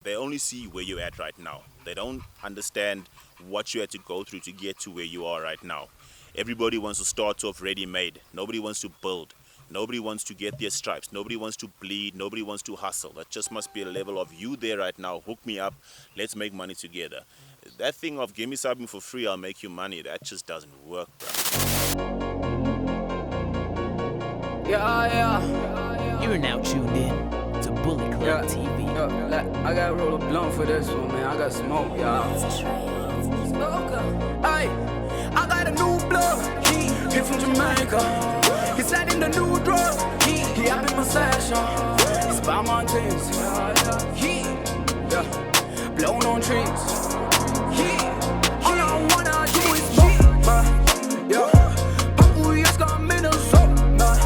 They only see where you're at right now. They don't understand what you had to go through to get to where you are right now. Everybody wants to start off ready-made. Nobody wants to build. Nobody wants to get their stripes. Nobody wants to bleed. Nobody wants to hustle. That just must be a level of you there right now. Hook me up. Let's make money together. That thing of give me something for free, I'll make you money, that just doesn't work, bro. Yeah. You are now tuned in to Bully Club TV. I gotta roll a blunt for this one, man. I got smoke, y'all. Hey, I got a new plug. He from Jamaica. He's selling the new drug. He up in my session. It's by my things. Yeah, blown on trees. All I wanna do is smoke, man. Yeah, Papu yes got me no soap, man.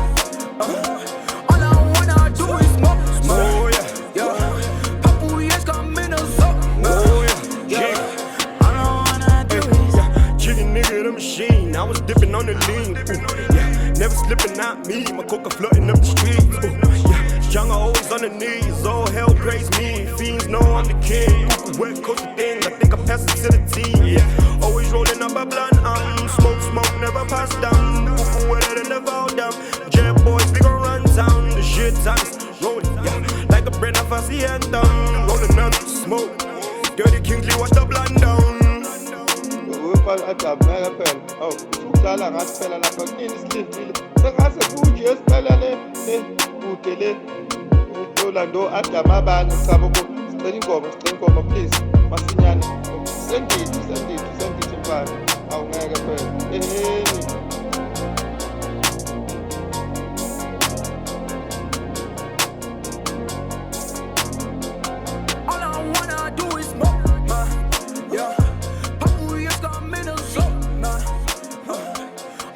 All I wanna do is smoke. Oh yeah. Papu yes got me no soap, man. Oh yeah. All I wanna do is chicken nigga the machine. I was dipping on the lean. Yeah, never slipping out me. My coca floating up the streets. Yeah. Young, always on the knees, all hell praise me. Fiends know I'm the king. West Coast thing, I think I passed it to the team. Yeah, always rolling up a blunt. Smoke, never pass down. Wetter than the vow down. Jet boys, we gon' run down. The shit times rolling, yeah, like a brand of hacienda. Rolling up smoke. Dirty Kingsley, watch the blunt down. Lando adama bani chabo ko sicela ingoma please masinyane sendithi mfana awungeke phela all I wanna do is smoke, man. Yeah, Papu yes got me no soap, man.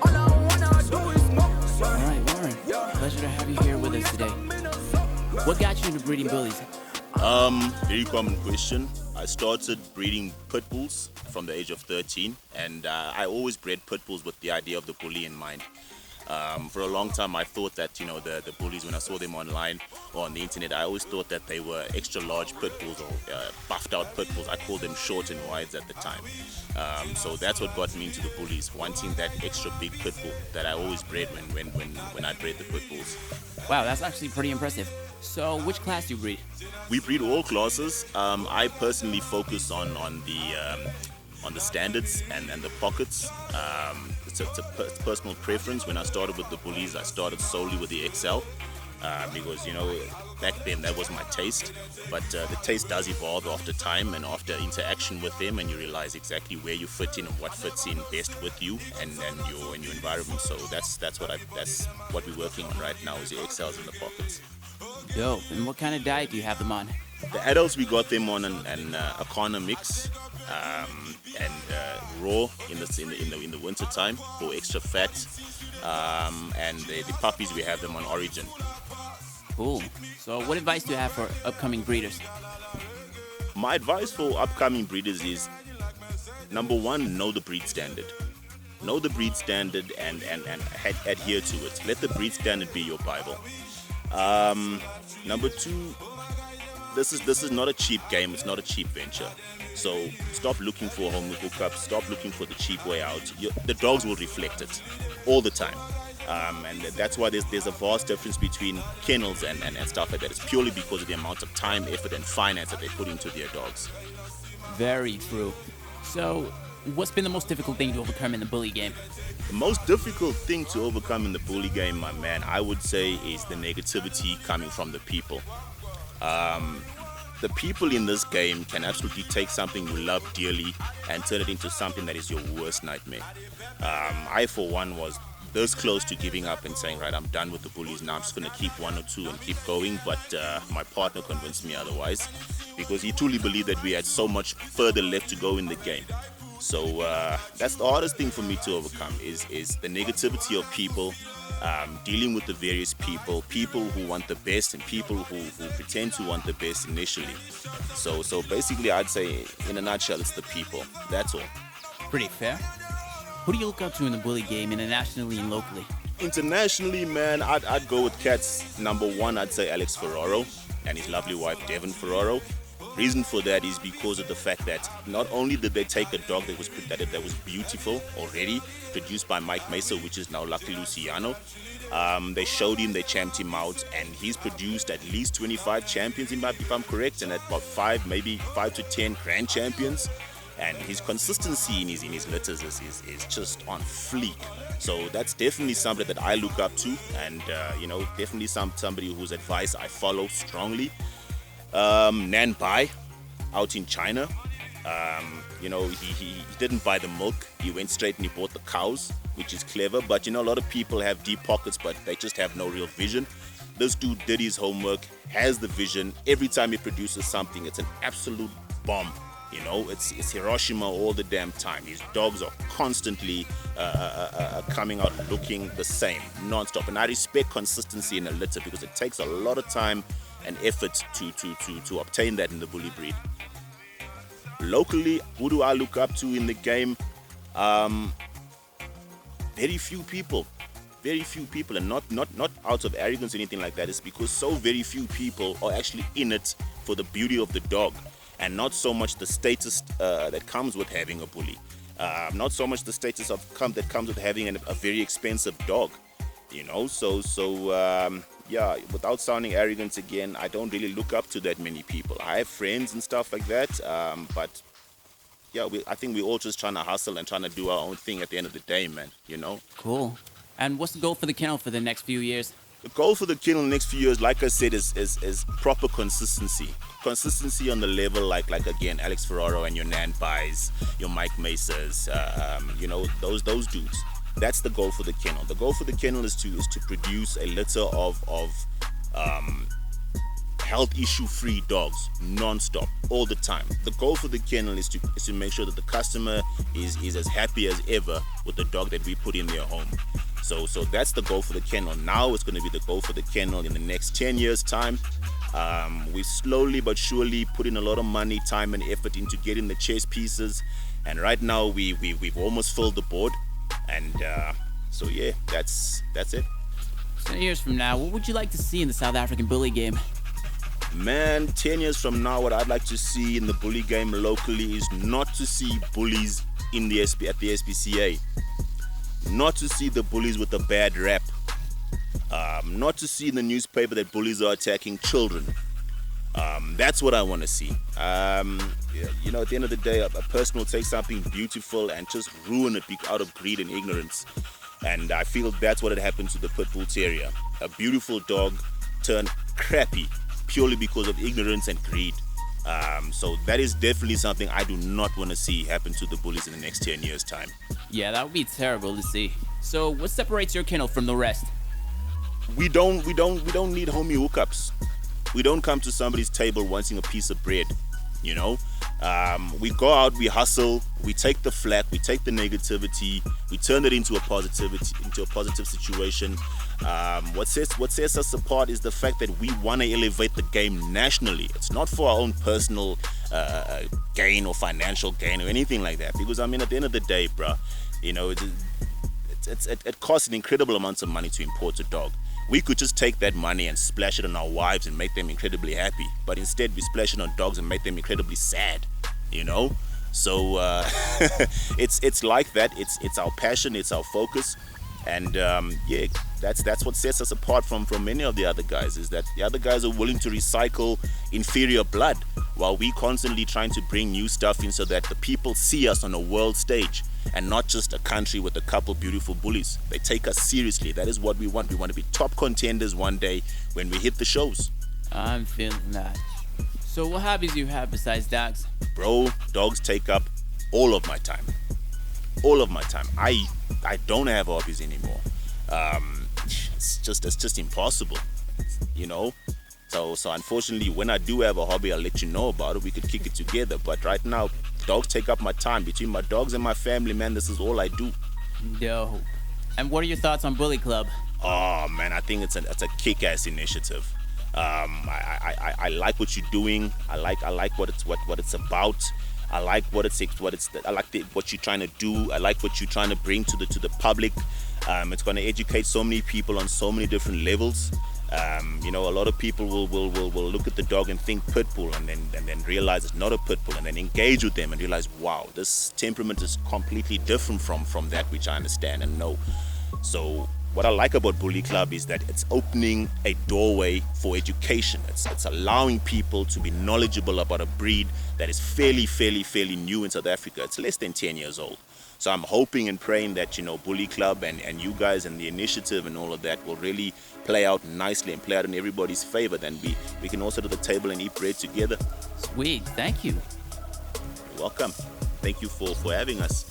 All I wanna do is smoke, All man. right, Warren. Pleasure to have you here with us today. What got you into breeding bullies? Very common question. I started breeding pit bulls from the age of 13, and I always bred pit bulls with the idea of the bully in mind. For a long time, I thought that the bullies, when I saw them online or on the internet, I always thought that they were extra large pit bulls or buffed out pit bulls. I called them short and wides at the time. So that's what got me into the bullies, wanting that extra big pit bull that I always bred when I bred the pit bulls. Wow, that's actually pretty impressive. So, which class do you breed? We breed all classes. I personally focus on the standards and the pockets. It's a personal preference. When I started with the bullies, I started solely with the XL because back then that was my taste. But the taste does evolve after time and after interaction with them, and you realize exactly where you fit in and what fits in best with you and your environment. So that's what we're working on right now is the XLs and the pockets. Yo, and what kind of diet do you have them on? The adults, we got them on a Canon mix and raw in the winter time for extra fat, and the puppies, we have them on Origin. Cool. So, what advice do you have for upcoming breeders? My advice for upcoming breeders is, number one, know the breed standard. Know the breed standard and adhere to it. Let the breed standard be your Bible. Number two, this is not a cheap game. It's not a cheap venture. So stop looking for home hookups. Stop looking for the cheap way out. The dogs will reflect it all the time. And that's why there's a vast difference between kennels and stuff like that. It's purely because of the amount of time, effort, and finance that they put into their dogs. Very true. So, what's been the most difficult thing to overcome in the bully game? The most difficult thing to overcome in the bully game, my man, I would say is the negativity coming from the people. The people in this game can absolutely take something you love dearly and turn it into something that is your worst nightmare. I, for one, was this close to giving up and saying, right, I'm done with the bullies now. I'm just going to keep one or two and keep going. But my partner convinced me otherwise because he truly believed that we had so much further left to go in the game. So that's the hardest thing for me to overcome is the negativity of people, dealing with the various people who want the best and people who pretend to want the best initially. So basically, I'd say, in a nutshell, it's the people. That's all. Pretty fair. Who do you look up to in the bully game, internationally and locally? Internationally, man, I'd go with cats. Number one, I'd say Alex Ferraro and his lovely wife, Devon Ferraro. Reason for that is because of the fact that not only did they take a dog that was beautiful already, produced by Mike Mesa, which is now Lucky Luciano. They showed him, they champed him out, and he's produced at least 25 champions, if I'm correct, and at about 5 to 10 grand champions. And his consistency in his litters is just on fleek. So that's definitely somebody that I look up to, and definitely somebody whose advice I follow strongly. Nan Bai out in China, he didn't buy the milk, he went straight and he bought the cows, which is clever. But a lot of people have deep pockets, but they just have no real vision. This dude did his homework, has the vision. Every time he produces something, it's an absolute bomb. It's Hiroshima all the damn time. His dogs are constantly coming out looking the same, non-stop. And I respect consistency in a litter because it takes a lot of time and effort to obtain that in the bully breed. Locally, who do I look up to in the game? Very few people, and not out of arrogance or anything like that. It's because so very few people are actually in it for the beauty of the dog, and not so much the status that comes with having a bully. Not so much the status that comes with having a very expensive dog. Without sounding arrogant again, I don't really look up to that many people. I have friends and stuff like that, but I think we're all just trying to hustle and trying to do our own thing at the end of the day, man. Cool. And what's the goal for the kennel for the next few years? The goal for the kennel in the next few years, like I said, is proper consistency. Consistency on the level like again, Alex Ferraro and your Nan Bais, your Mike Mesas, those dudes. That's the goal for the kennel. The goal for the kennel is to produce a litter of health issue-free dogs, non-stop, all the time. The goal for the kennel is to make sure that the customer is as happy as ever with the dog that we put in their home. So that's the goal for the kennel. Now it's going to be the goal for the kennel in the next 10 years' time. We slowly but surely put in a lot of money, time, and effort into getting the chess pieces, and right now we've almost filled the board. And that's it. 10 years from now, what would you like to see in the South African bully game? Man, 10 years from now, what I'd like to see in the bully game locally is not to see bullies at the SPCA, not to see the bullies with a bad rap, not to see in the newspaper that bullies are attacking children. That's what I want to see. At the end of the day, a person will take something beautiful and just ruin it out of greed and ignorance. And I feel that's what had happened to the Pit Bull Terrier. A beautiful dog turned crappy purely because of ignorance and greed. So that is definitely something I do not want to see happen to the bullies in the next 10 years' time. Yeah, that would be terrible to see. So what separates your kennel from the rest? We don't need homie hookups. We don't come to somebody's table wanting a piece of bread. We go out, we hustle, we take the flack, we take the negativity, we turn it into a positive situation. What sets us apart is the fact that we want to elevate the game nationally. It's not for our own personal gain or financial gain or anything like that. Because at the end of the day, bruh, it costs an incredible amount of money to import a dog. We could just take that money and splash it on our wives and make them incredibly happy. But instead, we splash it on dogs and make them incredibly sad, So it's like that. It's our passion, it's our focus. And that's what sets us apart from many of the other guys, is that the other guys are willing to recycle inferior blood while we constantly trying to bring new stuff in so that the people see us on a world stage and not just a country with a couple beautiful bullies. They take us seriously. That is what we want. We want to be top contenders one day when we hit the shows. I'm feeling that. So what hobbies do you have besides dogs? Bro, dogs take up all of my time. All of my time. I don't have hobbies anymore. It's just impossible, So unfortunately, when I do have a hobby, I'll let you know about it. We could kick it together. But right now, dogs take up my time. Between my dogs and my family, man, this is all I do. Dope. And what are your thoughts on Bully Club? Oh man, I think it's a kick-ass initiative. I like what you're doing. I like what it's about. I like what you're trying to do. I like what you're trying to bring to the public. It's going to educate so many people on so many different levels. You know, a lot of people will look at the dog and think pit bull, and then realize it's not a pit bull, and then engage with them and realize, wow, this temperament is completely different from that which I understand and know. So what I like about Bully Club is that it's opening a doorway for education. It's allowing people to be knowledgeable about a breed that is fairly new in South Africa. It's less than 10 years old. So I'm hoping and praying that, you know, Bully Club and you guys and the initiative and all of that will really play out nicely and play out in everybody's favor. Then we can all sit at the table and eat bread together. Sweet, thank you. You're welcome. Thank you for having us.